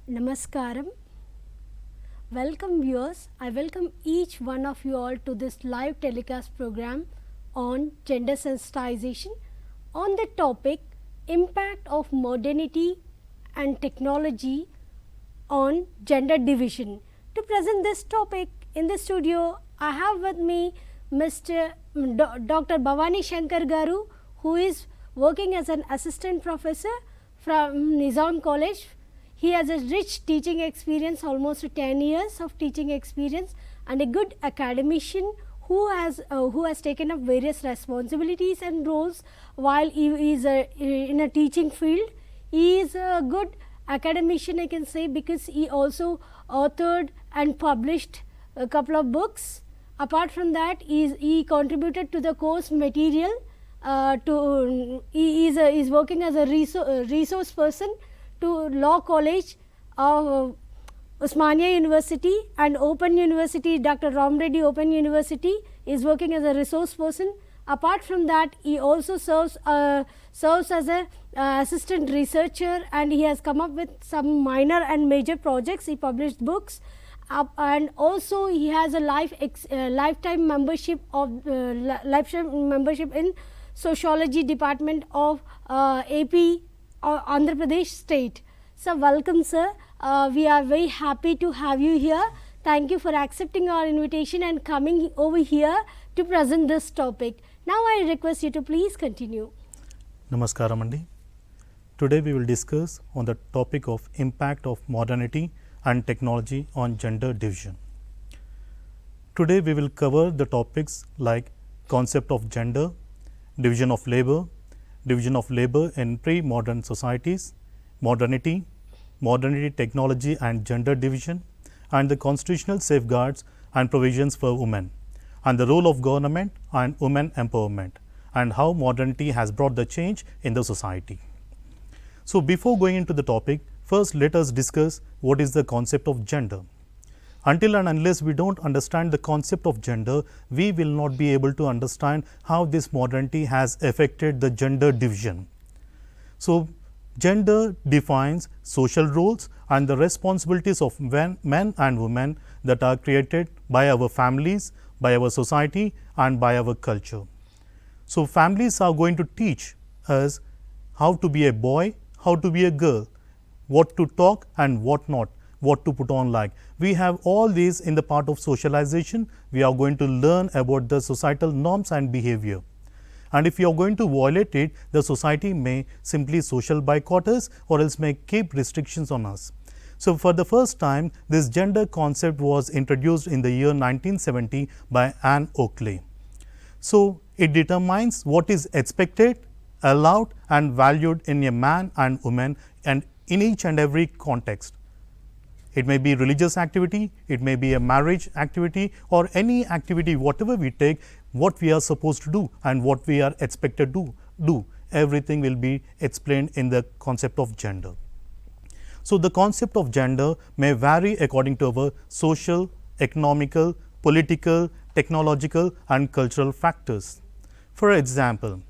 Namaskaram. Welcome viewers. I welcome each one of you all to this live telecast program on gender sensitization on the topic impact of modernity and technology on gender division. To present this topic in the studio, I have with me Mr. Dr. Bhavani Shankar Garu, who is working as an assistant professor from Nizam College. He has a rich teaching experience, almost 10 years of teaching experience, and a good academician who has taken up various responsibilities and roles while he is in a teaching field. He is a good academician, I can say, because he also authored and published a couple of books. Apart from that, he contributed to the course material. He is working as a resource person to Law College of Osmania University and Open University, Dr. Ram Reddy Open University, is working as a resource person. Apart from that, he also serves as a assistant researcher, and he has come up with some minor and major projects. He published books, and also he has a lifetime membership in sociology department of AP Andhra Pradesh state. So, welcome sir. We are very happy to have you here. Thank you for accepting our invitation and coming over here to present this topic. Now, I request you to please continue. Namaskaram Andi. Today we will discuss on the topic of impact of modernity and technology on gender division. Today we will cover the topics like concept of gender, division of labor in pre-modern societies, modernity technology and gender division, and the constitutional safeguards and provisions for women, and the role of government and women empowerment, and how modernity has brought the change in the society. So, before going into the topic, first let us discuss what is the concept of gender. Until and unless we don't understand the concept of gender, we will not be able to understand how this modernity has affected the gender division. So, gender defines social roles and the responsibilities of men and women that are created by our families, by our society, and by our culture. So, families are going to teach us how to be a boy, how to be a girl, what to talk and what not, what to put on like. We have all these in the part of socialization. We are going to learn about the societal norms and behavior. And if you are going to violate it, the society may simply social boycott us or else may keep restrictions on us. So, for the first time, this gender concept was introduced in the year 1970 by Anne Oakley. So, it determines what is expected, allowed and valued in a man and woman and in each and every context. It may be religious activity, it may be a marriage activity or any activity, whatever we take, what we are supposed to do and what we are expected to do. Everything will be explained in the concept of gender. So, the concept of gender may vary according to our social, economical, political, technological and cultural factors. For example,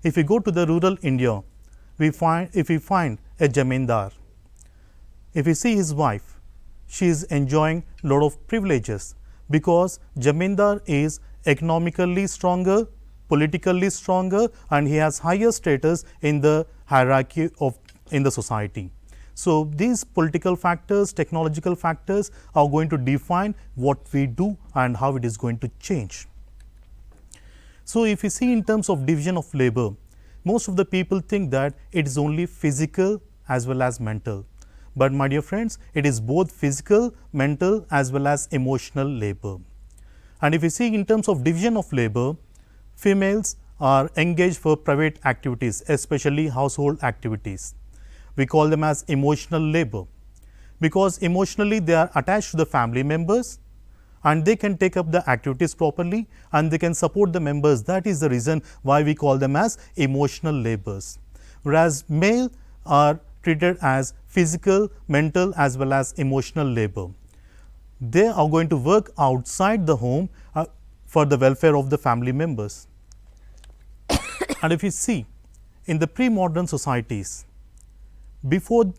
if we go to the rural India, if we find a jamindar, if we see his wife, she is enjoying a lot of privileges because jamindar is economically stronger, politically stronger and he has higher status in the hierarchy in the society. So, these political factors, technological factors are going to define what we do and how it is going to change. So, if you see in terms of division of labor, most of the people think that it is only physical as well as mental. But my dear friends, it is both physical, mental as well as emotional labor. And if you see in terms of division of labor, females are engaged for private activities, especially household activities. We call them as emotional labor because emotionally they are attached to the family members and they can take up the activities properly and they can support the members. That is the reason why we call them as emotional labors. Whereas male are treated as physical, mental as well as emotional labor. They are going to work outside the home for the welfare of the family members. And if you see in the pre-modern societies, before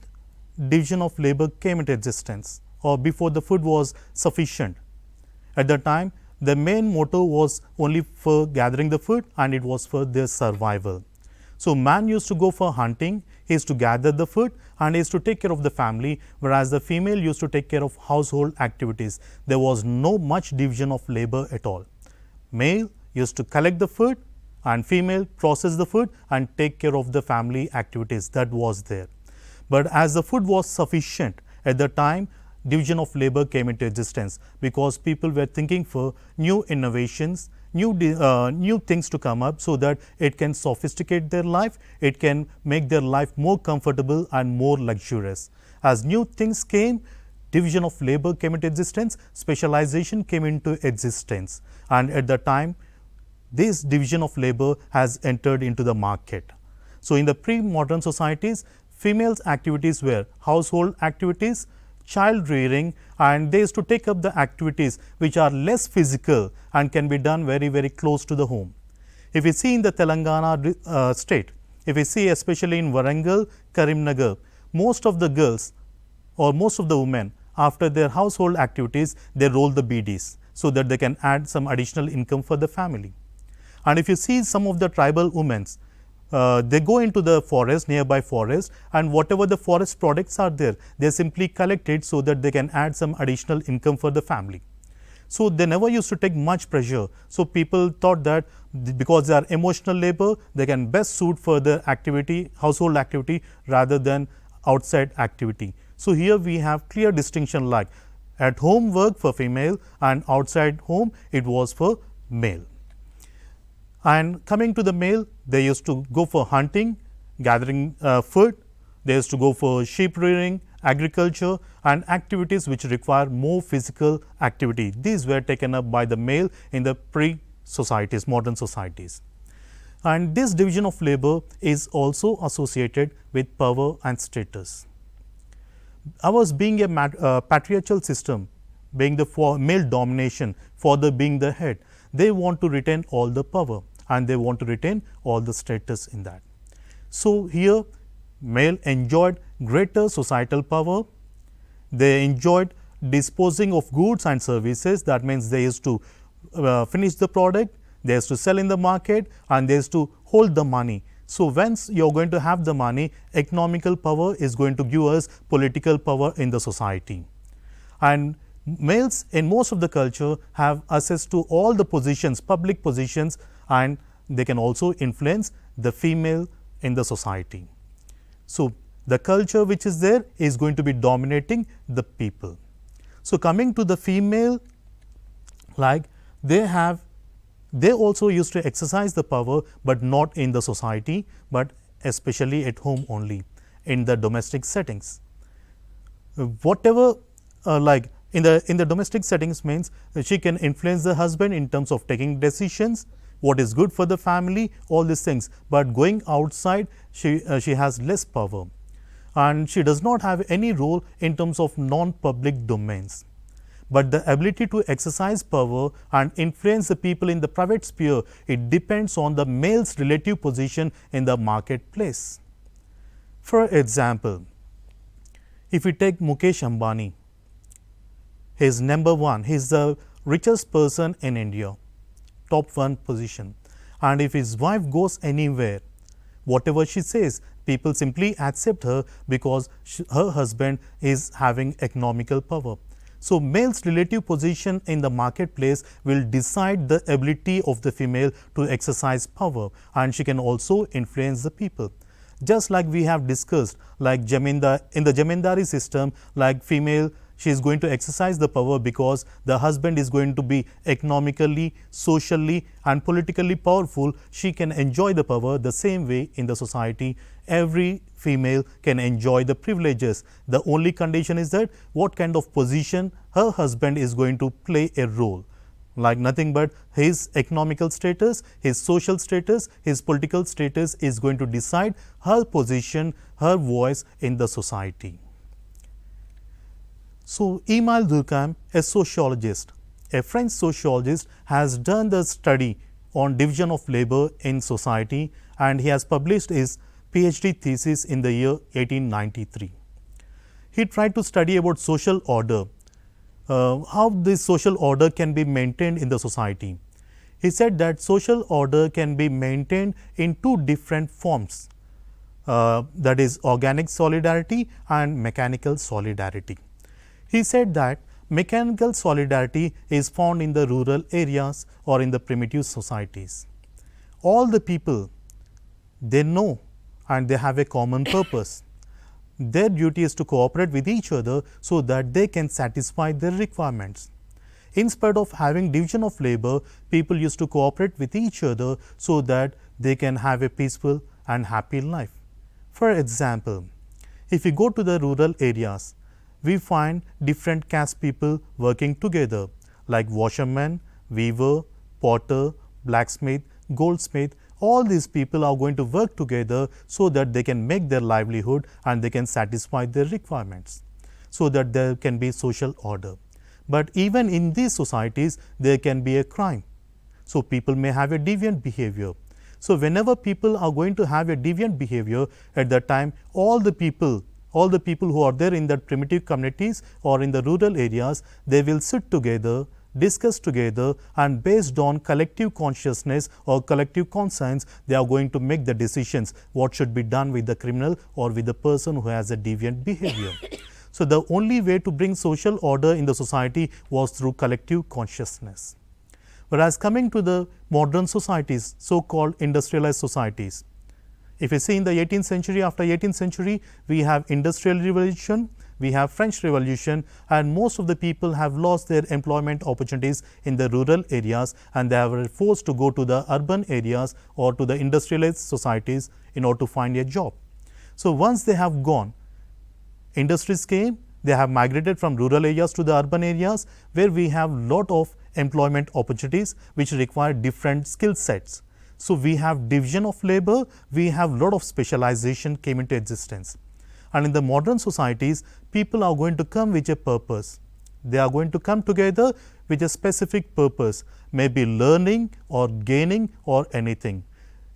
division of labor came into existence, or before the food was sufficient. At the time, the main motto was only for gathering the food, and it was for their survival. So, man used to go for hunting, he used to gather the food, and he used to take care of the family, whereas the female used to take care of household activities. There was no much division of labor at all. Male used to collect the food, and female process the food and take care of the family activities. That was there. But as the food was sufficient at the time, division of labor came into existence, because people were thinking for new innovations, new things to come up, so that it can sophisticate their life, it can make their life more comfortable and more luxurious. As new things came, division of labor came into existence, specialization came into existence, and at the time this division of labor has entered into the market. So, in the pre-modern societies, females' activities were household activities, child rearing, and they used to take up the activities which are less physical and can be done very, very close to the home. If we see in the Telangana state, if we see especially in Warangal, Karimnagar, most of the girls or most of the women, after their household activities, they roll the BDs, so that they can add some additional income for the family. And if you see some of the tribal women, they go into the forest, nearby forest, and whatever the forest products are there, they simply collect it, so that they can add some additional income for the family. So, they never used to take much pressure. So, people thought that because they are emotional labor, they can best suit for the activity, household activity, rather than outside activity. So, here we have clear distinction, like at home work for female and outside home it was for male. And coming to the male, they used to go for hunting, gathering food, they used to go for sheep rearing, agriculture, and activities which require more physical activity. These were taken up by the male in the pre-societies, modern societies. And this division of labor is also associated with power and status. Ours being a patriarchal system, being the male domination, father being the head, they want to retain all the power and they want to retain all the status in that. So, here male enjoyed greater societal power, they enjoyed disposing of goods and services. That means they used to finish the product, they used to sell in the market, and they used to hold the money. So, once you are going to have the money, economical power is going to give us political power in the society. And males in most of the culture have access to all the positions, public positions, and they can also influence the female in the society. So, the culture which is there is going to be dominating the people. So, coming to the female, like they also used to exercise the power, but not in the society, but especially at home only, in the domestic settings. Whatever like in the domestic settings means she can influence the husband in terms of taking decisions, what is good for the family, all these things, but going outside she has less power, and she does not have any role in terms of non-public domains. But the ability to exercise power and influence the people in the private sphere, it depends on the male's relative position in the marketplace. For example, if we take Mukesh Ambani, he is number one, he is the richest person in India, top 1 position, and if his wife goes anywhere, whatever she says, people simply accept her because her husband is having economical power. So, male's relative position in the marketplace will decide the ability of the female to exercise power, and she can also influence the people. Just like we have discussed, like in the Jamindari system, like female, she is going to exercise the power because the husband is going to be economically, socially, and politically powerful. She can enjoy the power. The same way in the society, every female can enjoy the privileges. The only condition is that what kind of position her husband is going to play a role, like nothing but his economical status, his social status, his political status is going to decide her position, her voice in the society. So, Emile Durkheim, a sociologist, a French sociologist, has done the study on division of labor in society, and he has published his PhD thesis in the year 1893. he tried to study about social order, how this social order can be maintained in the society. He said that social order can be maintained in two different forms, that is organic solidarity and mechanical solidarity. He said that mechanical solidarity is found in the rural areas or in the primitive societies. All the people, they know and they have a common purpose. Their duty is to cooperate with each other so that they can satisfy their requirements. In spite of having division of labor, people used to cooperate with each other so that they can have a peaceful and happy life. For example, if we go to the rural areas, we find different caste people working together like washerman, weaver, potter, blacksmith, goldsmith. All these people are going to work together so that they can make their livelihood and they can satisfy their requirements, so that there can be social order. But even in these societies, there can be a crime. So people may have a deviant behavior. So whenever people are going to have a deviant behavior, at that time all the people who are there in that primitive communities or in the rural areas, they will sit together, discuss together, and based on collective consciousness or collective conscience, they are going to make the decisions what should be done with the criminal or with the person who has a deviant behavior. So the only way to bring social order in the society was through collective consciousness. Whereas coming to the modern societies, so-called industrialized societies, if you see in the 18th century, after 18th century, we have Industrial Revolution, we have French Revolution, and most of the people have lost their employment opportunities in the rural areas, and they were forced to go to the urban areas or to the industrialized societies in order to find a job. So once they have gone, industries came, they have migrated from rural areas to the urban areas, where we have lot of employment opportunities which require different skill sets. So we have division of labor, we have lot of specialization came into existence. And in the modern societies, people are going to come with a purpose. They are going to come together with a specific purpose, maybe learning or gaining or anything.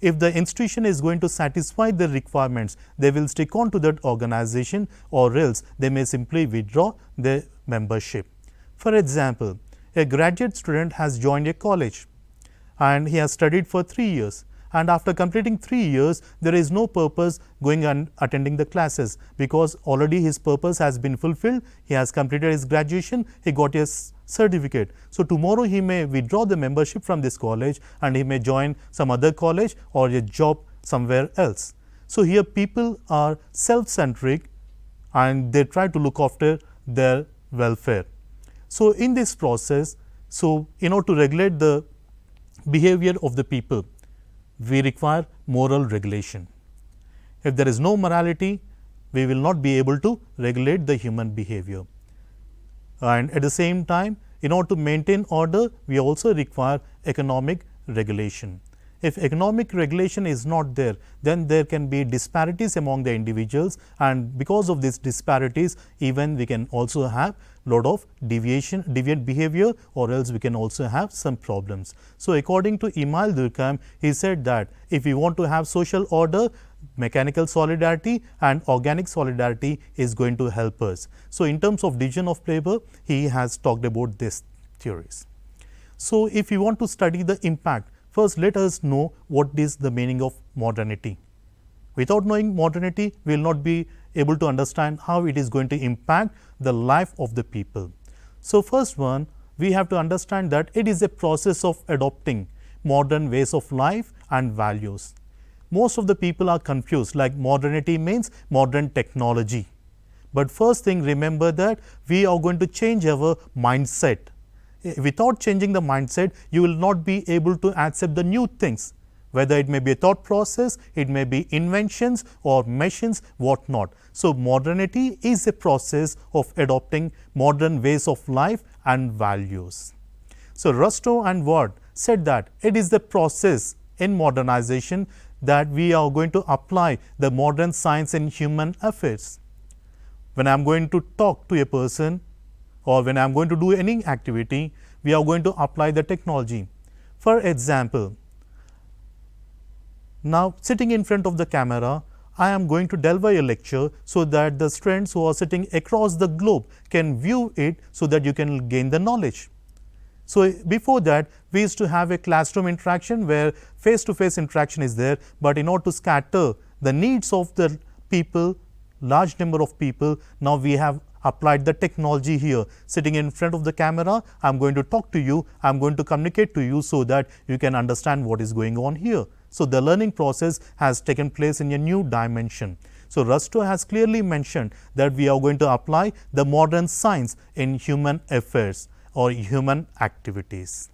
If the institution is going to satisfy the requirements, they will stick on to that organization, or else they may simply withdraw their membership. For example, a graduate student has joined a college and he has studied for 3 years, and after completing 3 years, there is no purpose going and attending the classes, because already his purpose has been fulfilled. He has completed his graduation, he got his certificate. So tomorrow he may withdraw the membership from this college and he may join some other college or a job somewhere else. So here people are self-centric and they try to look after their welfare. So in this process, so in order to regulate the behavior of the people, we require moral regulation. If there is no morality, we will not be able to regulate the human behavior. And at the same time, in order to maintain order, we also require economic regulation. If economic regulation is not there, then there can be disparities among the individuals, and because of these disparities, even we can also have lot of deviant behavior, or else we can also have some problems. So according to Emile Durkheim, he said that if we want to have social order, mechanical solidarity and organic solidarity is going to help us. So in terms of division of labor, he has talked about these theories. So if you want to study the impact, first let us know what is the meaning of modernity. Without knowing modernity, we will not be able to understand how it is going to impact the life of the people. So first one, we have to understand that it is a process of adopting modern ways of life and values. Most of the people are confused, like modernity means modern technology. But first thing, remember that we are going to change our mindset. Without changing the mindset, you will not be able to accept the new things, whether it may be a thought process, it may be inventions or machines, what not. So modernity is a process of adopting modern ways of life and values. So Rostow and Ward said that it is the process in modernization that we are going to apply the modern science in human affairs. When I am going to talk to a person, or when I am going to do any activity, we are going to apply the technology. For example, now sitting in front of the camera, I am going to deliver a lecture so that the students who are sitting across the globe can view it so that you can gain the knowledge. So, before that we used to have a classroom interaction where face to face interaction is there, but in order to scatter the needs of the people, large number of people, now we have applied the technology here. Sitting in front of the camera, I am going to talk to you, I am going to communicate to you so that you can understand what is going on here. So, the learning process has taken place in a new dimension. So, Rustow has clearly mentioned that we are going to apply the modern science in human affairs or human activities.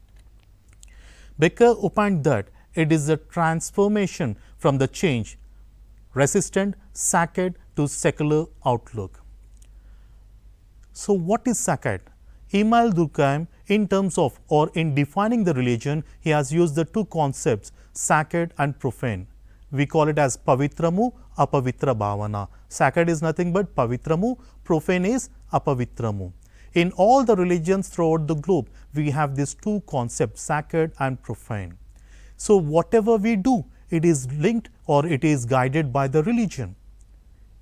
Becker opined that it is a transformation from the change resistant Saccade to secular outlook. So, what is Saccade? Emile Durkheim, in terms of or in defining the religion, he has used the two concepts sacred and profane. We call it as pavitramu, apavitra bhavana. Sacred is nothing but pavitramu, profane is apavitramu. In all the religions throughout the globe, we have these two concepts, sacred and profane. So, whatever we do, it is linked or it is guided by the religion.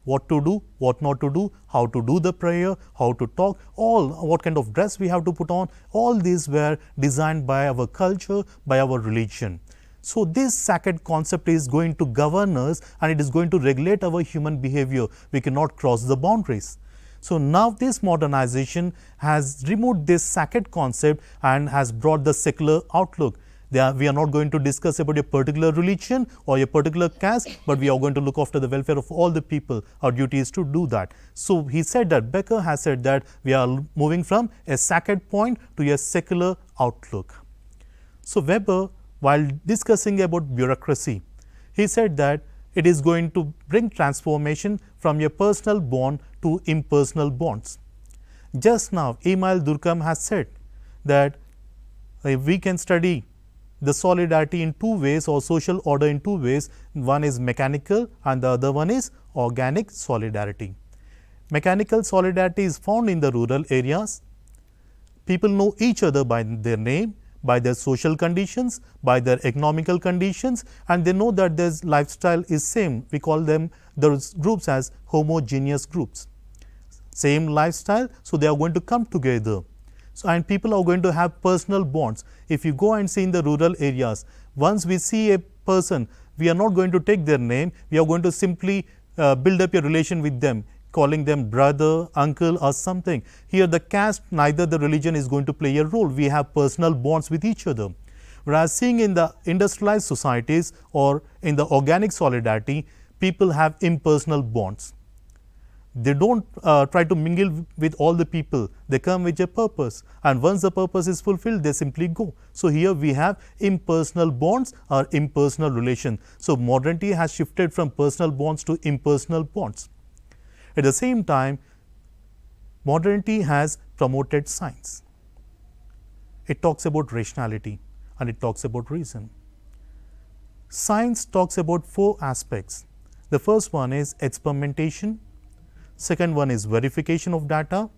What to do, what not to do, how to do the prayer, how to talk, all what kind of dress we have to put on, all these were designed by our culture, by our religion. So, this sacred concept is going to govern us and it is going to regulate our human behavior. We cannot cross the boundaries. So, now this modernization has removed this sacred concept and has brought the secular outlook. We are not going to discuss about a particular religion or a particular caste, but we are going to look after the welfare of all the people. Our duty is to do that. So, he said that Becker has said that we are moving from a sacred point to a secular outlook. So, Weber, while discussing about bureaucracy, he said that it is going to bring transformation from a personal bond to impersonal bonds. Just now, Emile Durkheim has said that we can study the solidarity in two ways or social order in two ways. One is mechanical and the other one is organic solidarity. Mechanical solidarity is found in the rural areas. People know each other by their name, by their social conditions, by their economical conditions, and they know that their lifestyle is same. We call them those groups as homogeneous groups. Same lifestyle, so they are going to come together. So, and people are going to have personal bonds. If you go and see in the rural areas, once we see a person, we are not going to take their name, we are going to simply build up a relation with them, calling them brother, uncle or something. Here the caste, neither the religion is going to play a role. We have personal bonds with each other. Whereas seeing in the industrialized societies or in the organic solidarity, people have impersonal bonds. They don't try to mingle with all the people. They come with a purpose, and once the purpose is fulfilled, they simply go. So, here we have impersonal bonds or impersonal relation. So, modernity has shifted from personal bonds to impersonal bonds. At the same time, modernity has promoted science. It talks about rationality and it talks about reason. Science talks about four aspects. The first one is experimentation. Second one is verification of data,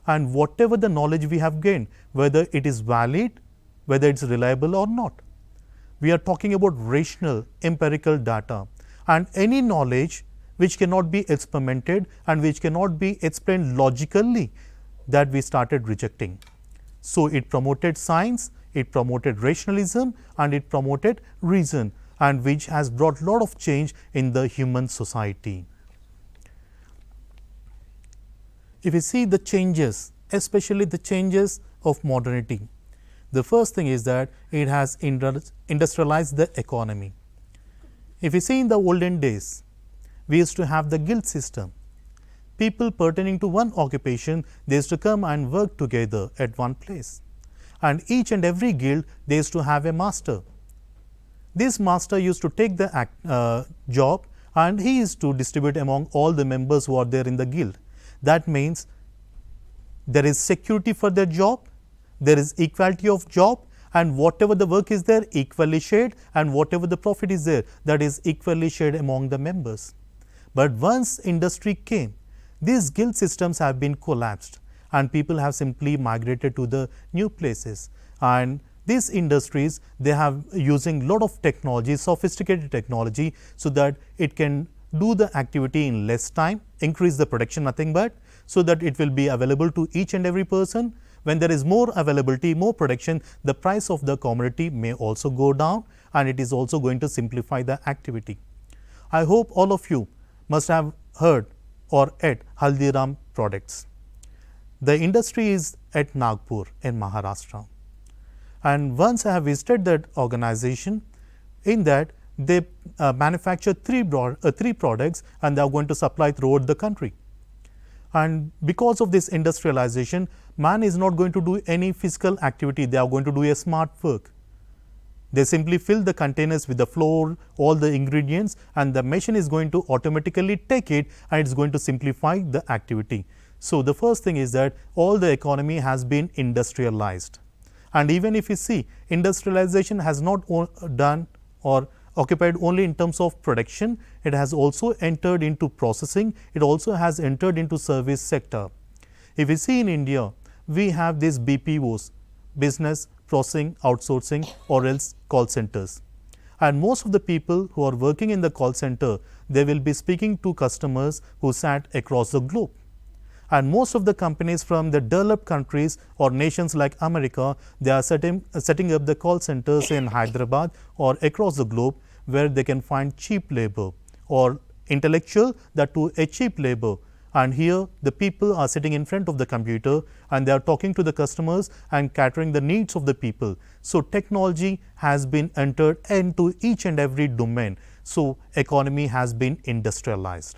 and whatever the knowledge we have gained, whether it is valid, whether it is reliable or not. We are talking about rational empirical data, and any knowledge which cannot be experimented and which cannot be explained logically, that we started rejecting. So, it promoted science, it promoted rationalism and it promoted reason, and which has brought lot of change in the human society. If you see the changes, especially the changes of modernity, the first thing is that it has industrialized the economy. If you see in the olden days, we used to have the guild system. People pertaining to one occupation, they used to come and work together at one place, and each and every guild, they used to have a master. This master used to take the job and he used to distribute among all the members who are there in the guild. That means there is security for their job, there is equality of job, and whatever the work is there, equally shared, and whatever the profit is there, that is equally shared among the members. But once industry came, these guild systems have been collapsed and people have simply migrated to the new places. And these industries, they have using lot of technology, sophisticated technology, so that it can do the activity in less time, increase the production, nothing but, so that it will be available to each and every person. When there is more availability, more production, the price of the commodity may also go down, and it is also going to simplify the activity. I hope all of you must have heard or ate Haldiram products. The industry is at Nagpur in Maharashtra, and once I have visited that organization, in that they manufacture three products, and they are going to supply throughout the country. And because of this industrialization, man is not going to do any physical activity, they are going to do a smart work. They simply fill the containers with the flour, all the ingredients, and the machine is going to automatically take it, and it is going to simplify the activity. So, the first thing is that all the economy has been industrialized. And even if you see, industrialization has not done or occupied only in terms of production, it has also entered into processing, it also has entered into service sector. If we see in India, we have these BPOs, business processing outsourcing, or else call centers. And most of the people who are working in the call center, they will be speaking to customers who sat across the globe. And most of the companies from the developed countries or nations like America, they are setting up the call centers in Hyderabad or across the globe, where they can find cheap labor or intellectual, that too a cheap labor. And here the people are sitting in front of the computer, and they are talking to the customers and catering the needs of the people. So, technology has been entered into each and every domain. So, economy has been industrialized.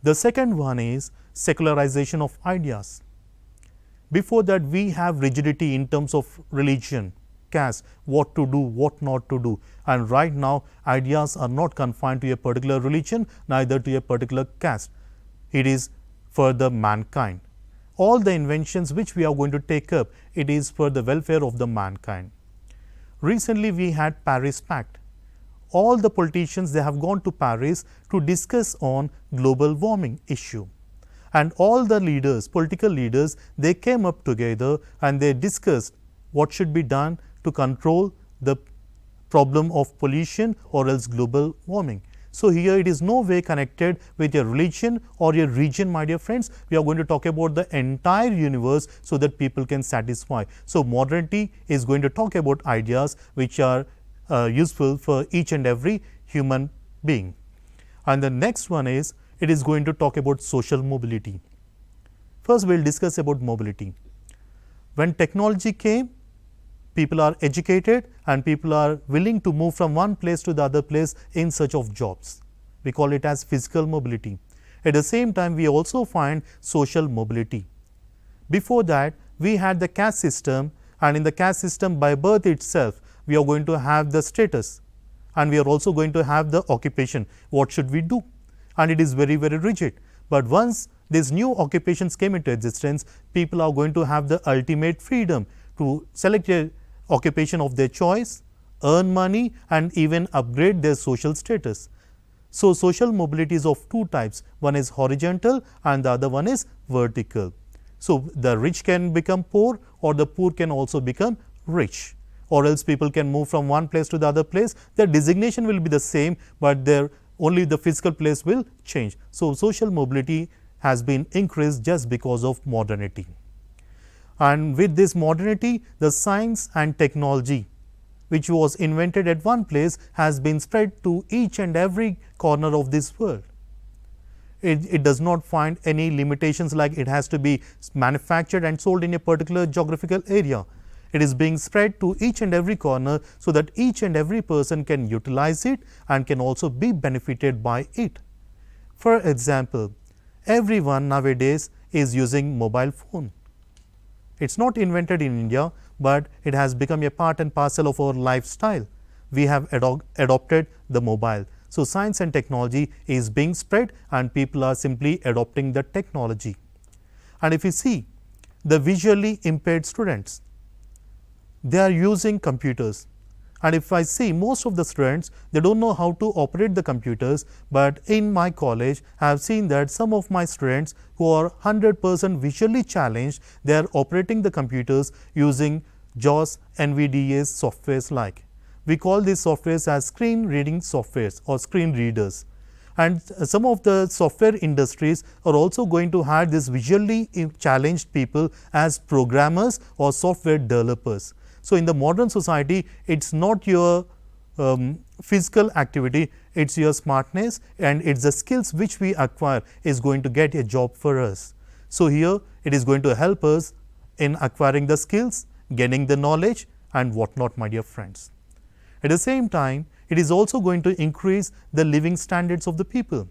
The second one is secularization of ideas. Before that, we have rigidity in terms of religion, caste, what to do, what not to do. And right now, ideas are not confined to a particular religion, neither to a particular caste. It is for the mankind. All the inventions which we are going to take up, it is for the welfare of the mankind. Recently, we had Paris Pact. All the politicians, they have gone to Paris to discuss on global warming issue. And all the leaders, political leaders, they came up together and they discussed what should be done to control the problem of pollution or else global warming. So, here it is no way connected with your religion or your region, my dear friends. We are going to talk about the entire universe so that people can satisfy. So, modernity is going to talk about ideas which are useful for each and every human being. And the next one is, it is going to talk about social mobility. First, we will discuss about mobility. When technology came, people are educated and people are willing to move from one place to the other place in search of jobs. We call it as physical mobility. At the same time, we also find social mobility. Before that, we had the caste system, and in the caste system, by birth itself, we are going to have the status, and we are also going to have the occupation. What should we do? And it is very, very rigid. But once these new occupations came into existence, people are going to have the ultimate freedom to select a occupation of their choice, earn money, and even upgrade their social status. So, social mobility is of two types. One is horizontal and the other one is vertical. So, the rich can become poor, or the poor can also become rich, or else people can move from one place to the other place. Their designation will be the same, but their only the physical place will change. So, social mobility has been increased just because of modernity. And with this modernity, the science and technology which was invented at one place has been spread to each and every corner of this world. It does not find any limitations like it has to be manufactured and sold in a particular geographical area. It is being spread to each and every corner, so that each and every person can utilize it and can also be benefited by it. For example, everyone nowadays is using mobile phone. It is not invented in India, but it has become a part and parcel of our lifestyle. We have adopted the mobile. So, science and technology is being spread and people are simply adopting the technology. And if you see the visually impaired students, they are using computers. And if I see most of the students, they do not know how to operate the computers, but in my college, I have seen that some of my students who are 100% visually challenged, they are operating the computers using JAWS, NVDA softwares like. We call these softwares as screen reading softwares or screen readers. And some of the software industries are also going to hire these visually challenged people as programmers or software developers. So, in the modern society, it is not your physical activity, it is your smartness and it is the skills which we acquire is going to get a job for us. So, here it is going to help us in acquiring the skills, gaining the knowledge and what not, my dear friends. At the same time, it is also going to increase the living standards of the people.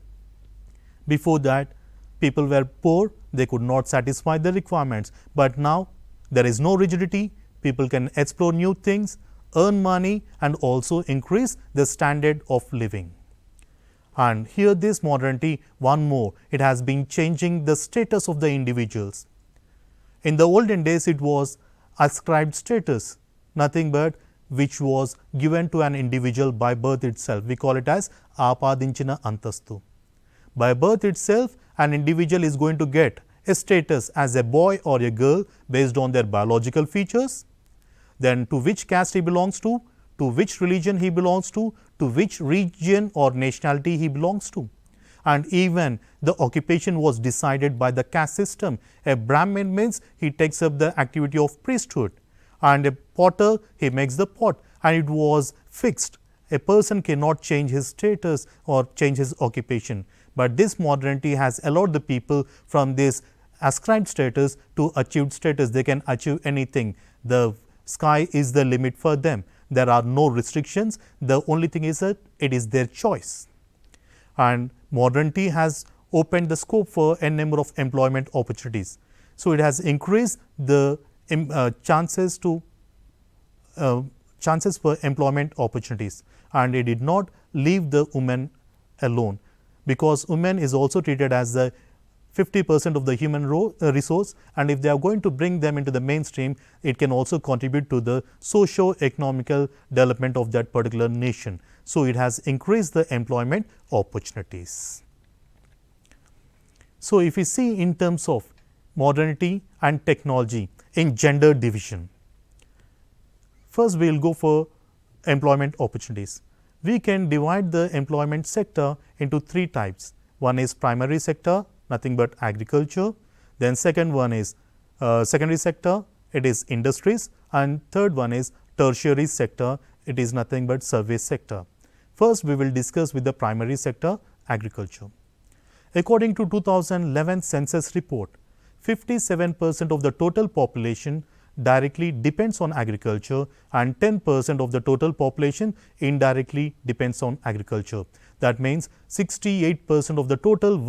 Before that, people were poor, they could not satisfy the requirements, but now there is no rigidity, people can explore new things, earn money and also increase the standard of living. And here this modernity, one more, it has been changing the status of the individuals. In the olden days, it was ascribed status, nothing but which was given to an individual by birth itself. We call it as Apadinchina Antastu. By birth itself, an individual is going to get a status as a boy or a girl based on their biological features, then to which caste he belongs to which religion he belongs to which region or nationality he belongs to. And even the occupation was decided by the caste system. A Brahmin means he takes up the activity of priesthood, and a potter, he makes the pot, and it was fixed. A person cannot change his status or change his occupation, but this modernity has allowed the people from this ascribed status to achieved status. They can achieve anything. The sky is the limit for them. There are no restrictions. The only thing is that it is their choice. And modernity has opened the scope for a number of employment opportunities. So, it has increased the chances for employment opportunities, and it did not leave the women alone, because women is also treated as the 50% of the human resource, and if they are going to bring them into the mainstream, it can also contribute to the socio-economical development of that particular nation. So, it has increased the employment opportunities. So, if we see in terms of modernity and technology in gender division, first we will go for employment opportunities. We can divide the employment sector into three types. One is primary sector, nothing but agriculture. Then second one is secondary sector, it is industries, and third one is tertiary sector, it is nothing but service sector. First, we will discuss with the primary sector, agriculture. According to 2011 census report, 57% of the total population directly depends on agriculture and 10% of the total population indirectly depends on agriculture. That means 68% of the total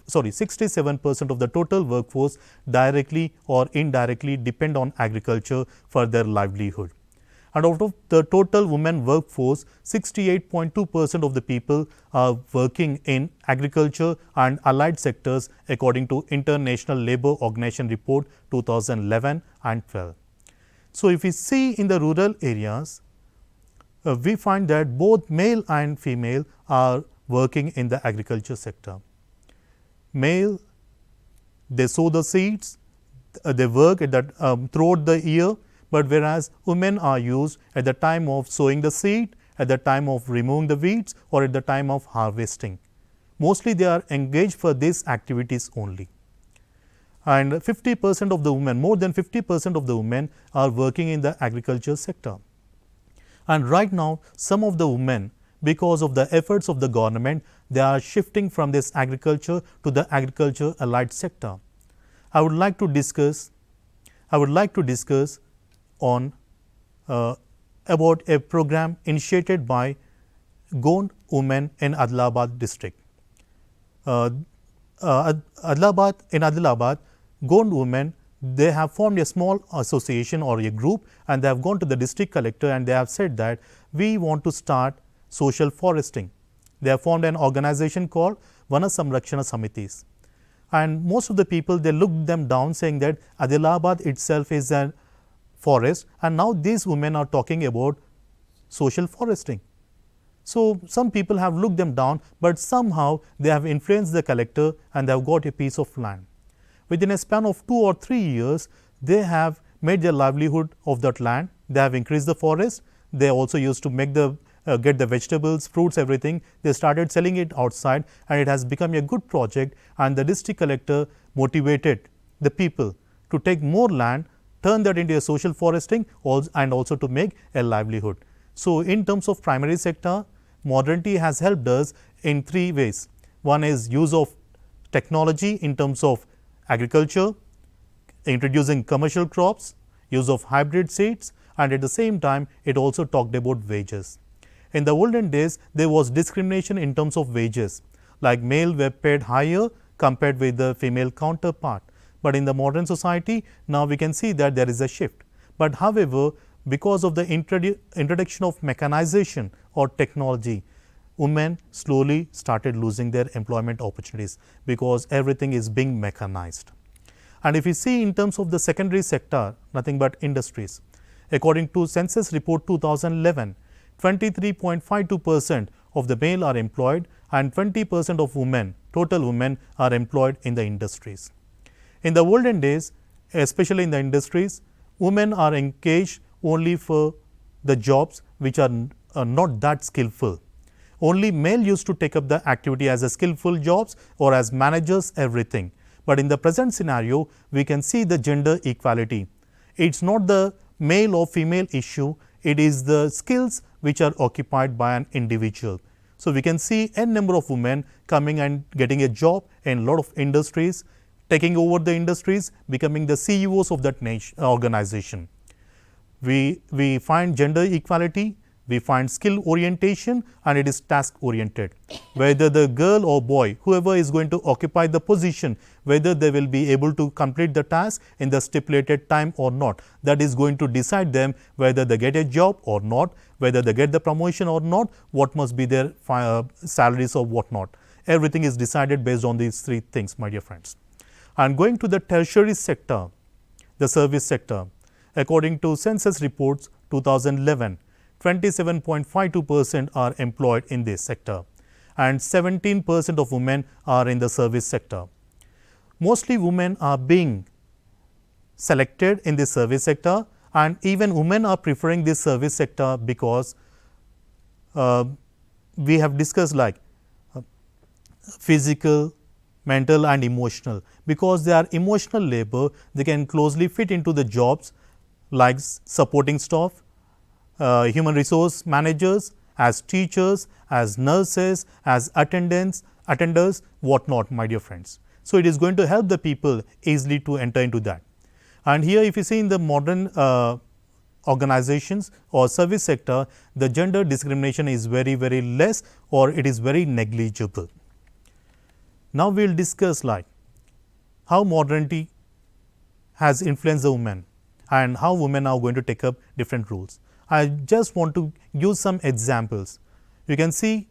67% of the total workforce directly or indirectly depend on agriculture for their livelihood. And out of the total women workforce, 68.2% of the people are working in agriculture and allied sectors according to International Labour Organization report 2011 and 12. So, if we see in the rural areas, we find that both male and female are working in the agriculture sector. Male, they sow the seeds, they work at that throughout the year, but whereas women are used at the time of sowing the seed, at the time of removing the weeds, or at the time of harvesting. Mostly they are engaged for these activities only. And 50% of the women, more than 50% of the women are working in the agriculture sector. And right now, some of the women, because of the efforts of the government, they are shifting from this agriculture to the agriculture allied sector. I would like to discuss on about a program initiated by Gond women in Adilabad district. In Adilabad, Gond women, they have formed a small association or a group, and they have gone to the district collector and they have said that we want to start social foresting. They have formed an organization called Vana Samrakshana Samitis, and most of the people, they looked them down, saying that Adilabad itself is a forest, and now these women are talking about social foresting. So, some people have looked them down, but somehow they have influenced the collector and they have got a piece of land. Within a span of 2 or 3 years, they have made their livelihood of that land. They have increased the forest. They also used to make the get the vegetables, fruits, everything. They started selling it outside, and it has become a good project, and the district collector motivated the people to take more land, turn that into a social foresting, and also to make a livelihood. So, in terms of primary sector, modernity has helped us in 3 ways. One is use of technology in terms of agriculture, introducing commercial crops, use of hybrid seeds, and at the same time it also talked about wages. In the olden days, there was discrimination in terms of wages, like male were paid higher compared with the female counterpart. But in the modern society, now we can see that there is a shift. But however, because of the introduction of mechanization or technology, women slowly started losing their employment opportunities because everything is being mechanized. And if you see in terms of the secondary sector, nothing but industries. According to Census Report 2011, 23.52% of the male are employed and 20% of women, total women, are employed in the industries. In the olden days, especially in the industries, women are engaged only for the jobs which are not that skillful. Only male used to take up the activity as a skillful jobs or as managers, everything. But in the present scenario, we can see the gender equality. It's not the male or female issue, it is the skills which are occupied by an individual. So, we can see n number of women coming and getting a job in a lot of industries, taking over the industries, becoming the CEOs of that organization. We find gender equality, we find skill orientation, and it is task oriented. Whether the girl or boy, whoever is going to occupy the position, whether they will be able to complete the task in the stipulated time or not, that is going to decide them whether they get a job or not, whether they get the promotion or not, what must be their salaries or what not. Everything is decided based on these 3 things, my dear friends. And going to the tertiary sector, the service sector, according to Census Reports 2011, 27.52% are employed in this sector and 17% of women are in the service sector. Mostly women are being selected in the service sector, and even women are preferring this service sector because we have discussed like physical, mental and emotional. Because they are emotional labor, they can closely fit into the jobs like supporting staff, human resource managers, as teachers, as nurses, as attenders, what not, my dear friends. So, it is going to help the people easily to enter into that. And here if you see in the modern organizations or service sector, the gender discrimination is very, very less or it is very negligible. Now, we will discuss like how modernity has influenced the women and how women are going to take up different roles. I just want to use some examples. You can see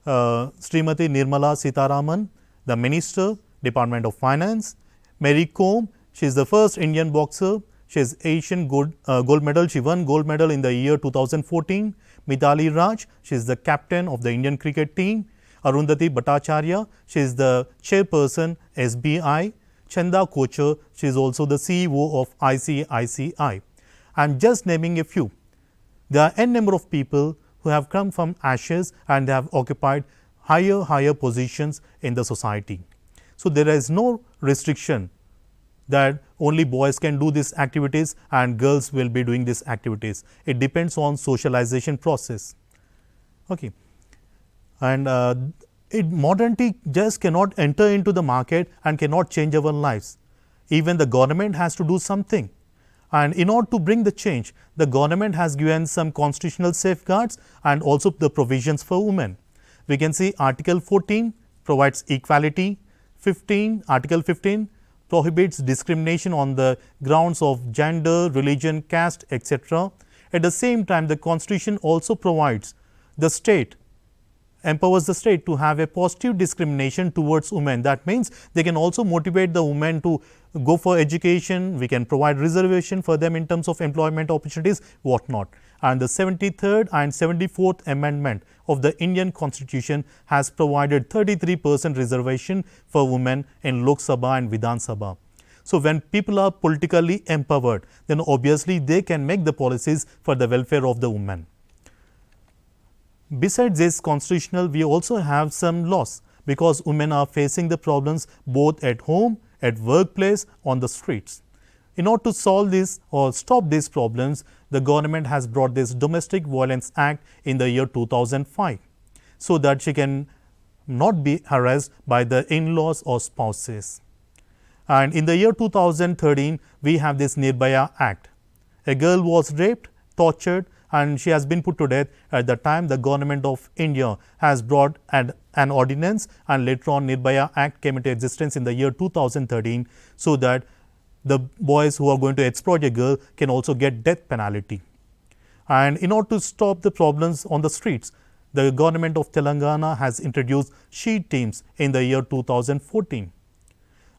Srimati Nirmala Sitharaman, the Minister, Department of Finance, Mary Kom, she is the first Indian boxer, she is Asian gold medal, she won gold medal in the year 2014, Mithali Raj, she is the captain of the Indian cricket team, Arundhati Bhattacharya, she is the chairperson SBI, Chanda Kochar, she is also the CEO of ICICI. I am just naming a few. There are n number of people who have come from ashes and they have occupied higher positions in the society. So, there is no restriction that only boys can do these activities and girls will be doing these activities. It depends on socialization process. Okay. And modernity just cannot enter into the market and cannot change our lives. Even the government has to do something. And in order to bring the change, the government has given some constitutional safeguards and also the provisions for women. We can see Article 14 provides equality, Article 15 prohibits discrimination on the grounds of gender, religion, caste, etc. At the same time, the Constitution also provides the state, empowers the state to have a positive discrimination towards women. That means they can also motivate the women to go for education, we can provide reservation for them in terms of employment opportunities, what not. And the 73rd and 74th amendment of the Indian Constitution has provided 33% reservation for women in Lok Sabha and Vidhan Sabha. So, when people are politically empowered, then obviously they can make the policies for the welfare of the women. Besides this constitutional, we also have some laws because women are facing the problems both at home, at workplace, on the streets. In order to solve this or stop these problems, the government has brought this Domestic Violence Act in the year 2005 so that she can not be harassed by the in-laws or spouses. And in the year 2013, we have this Nirbhaya Act. A girl was raped, tortured, and she has been put to death. At the time, the government of India has brought an ordinance, and later on Nirbhaya Act came into existence in the year 2013 so that the boys who are going to exploit a girl can also get death penalty. And in order to stop the problems on the streets, the government of Telangana has introduced SHE teams in the year 2014.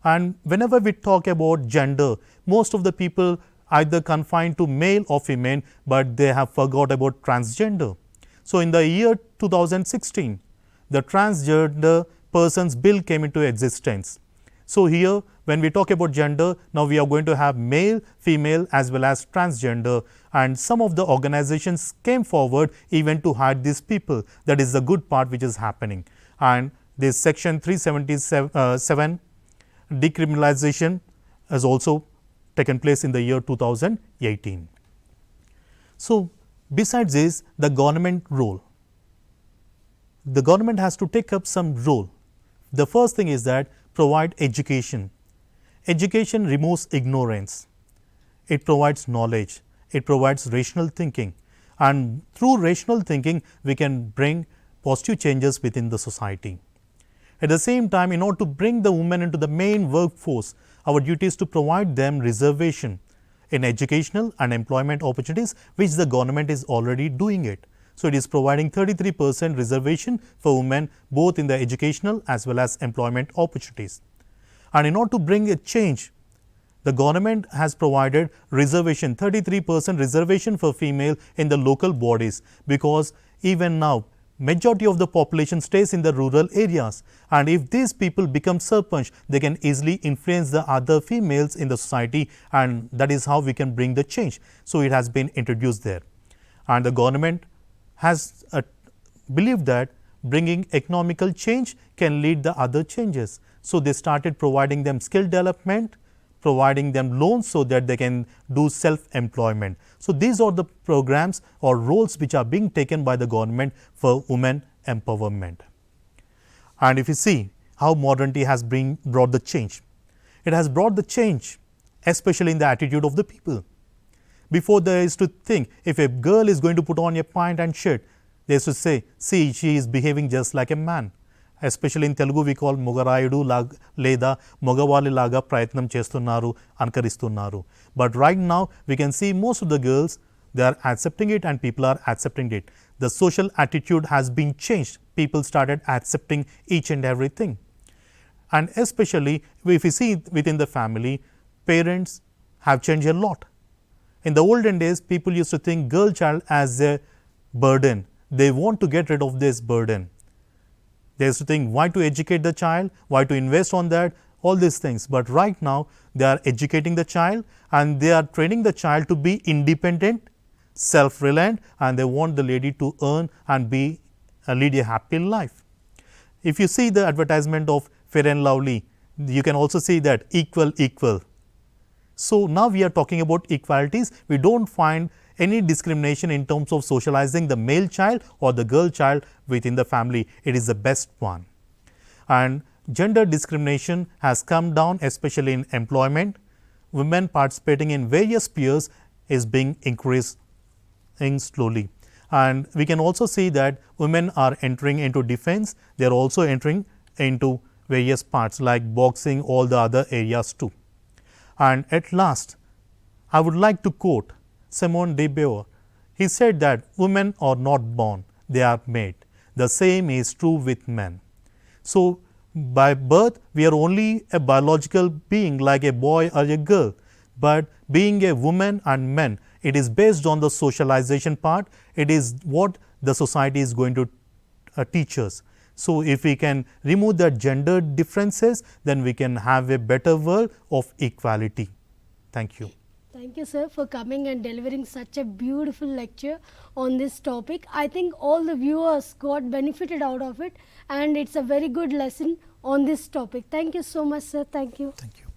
And whenever we talk about gender, most of the people either confined to male or female, but they have forgot about transgender. So in the year 2016, the Transgender Persons Bill came into existence. So here, when we talk about gender, now we are going to have male, female as well as transgender, and some of the organizations came forward even to hide these people. That is the good part which is happening. And this section 377 decriminalization has also taken place in the year 2018. So, besides this, the government role. The government has to take up some role. The first thing is that provide education. Education removes ignorance. It provides knowledge. It provides rational thinking. And through rational thinking, we can bring positive changes within the society. At the same time, in order to bring the women into the main workforce, our duty is to provide them reservation in educational and employment opportunities, which the government is already doing it. So, it is providing 33% reservation for women both in the educational as well as employment opportunities. And in order to bring a change, the government has provided reservation, 33% reservation for female in the local bodies, because even now majority of the population stays in the rural areas, and if these people become sarpanch, they can easily influence the other females in the society, and that is how we can bring the change. So, it has been introduced there, and the government has believed that bringing economical change can lead the other changes. So, they started providing them skill development, providing them loans so that they can do self-employment. So, these are the programs or roles which are being taken by the government for women empowerment. And if you see how modernity has brought the change, it has brought the change especially in the attitude of the people. Before, they used to think if a girl is going to put on a pant and shirt, they used to say, see, she is behaving just like a man. Especially in Telugu, we call Mogarayudu Leda Mogavali Laga Prayatnam Chestunnaru, Ankaristunnaru. But right now, we can see most of the girls, they are accepting it and people are accepting it. The social attitude has been changed. People started accepting each and everything. And especially, if we see within the family, parents have changed a lot. In the olden days, people used to think girl child as a burden. They want to get rid of this burden. They used to think why to educate the child, why to invest on that, all these things. But right now, they are educating the child and they are training the child to be independent, self-reliant, and they want the lady to earn and lead a happy life. If you see the advertisement of Fair and Lovely, you can also see that equal. So, now we are talking about equalities. We do not find any discrimination in terms of socializing the male child or the girl child within the family. It is the best one. And gender discrimination has come down, especially in employment. Women participating in various spheres is being increasing slowly. And we can also see that women are entering into defense. They are also entering into various parts like boxing, all the other areas too. And at last, I would like to quote Simone de Beauvoir. He said that women are not born, they are made. The same is true with men. So, by birth, we are only a biological being like a boy or a girl, but being a woman and men, it is based on the socialization part. It is what the society is going to teach us. So, if we can remove the gender differences, then we can have a better world of equality. Thank you. Thank you, sir, for coming and delivering such a beautiful lecture on this topic. I think all the viewers got benefited out of it, and it's a very good lesson on this topic. Thank you so much, sir. Thank you. Thank you.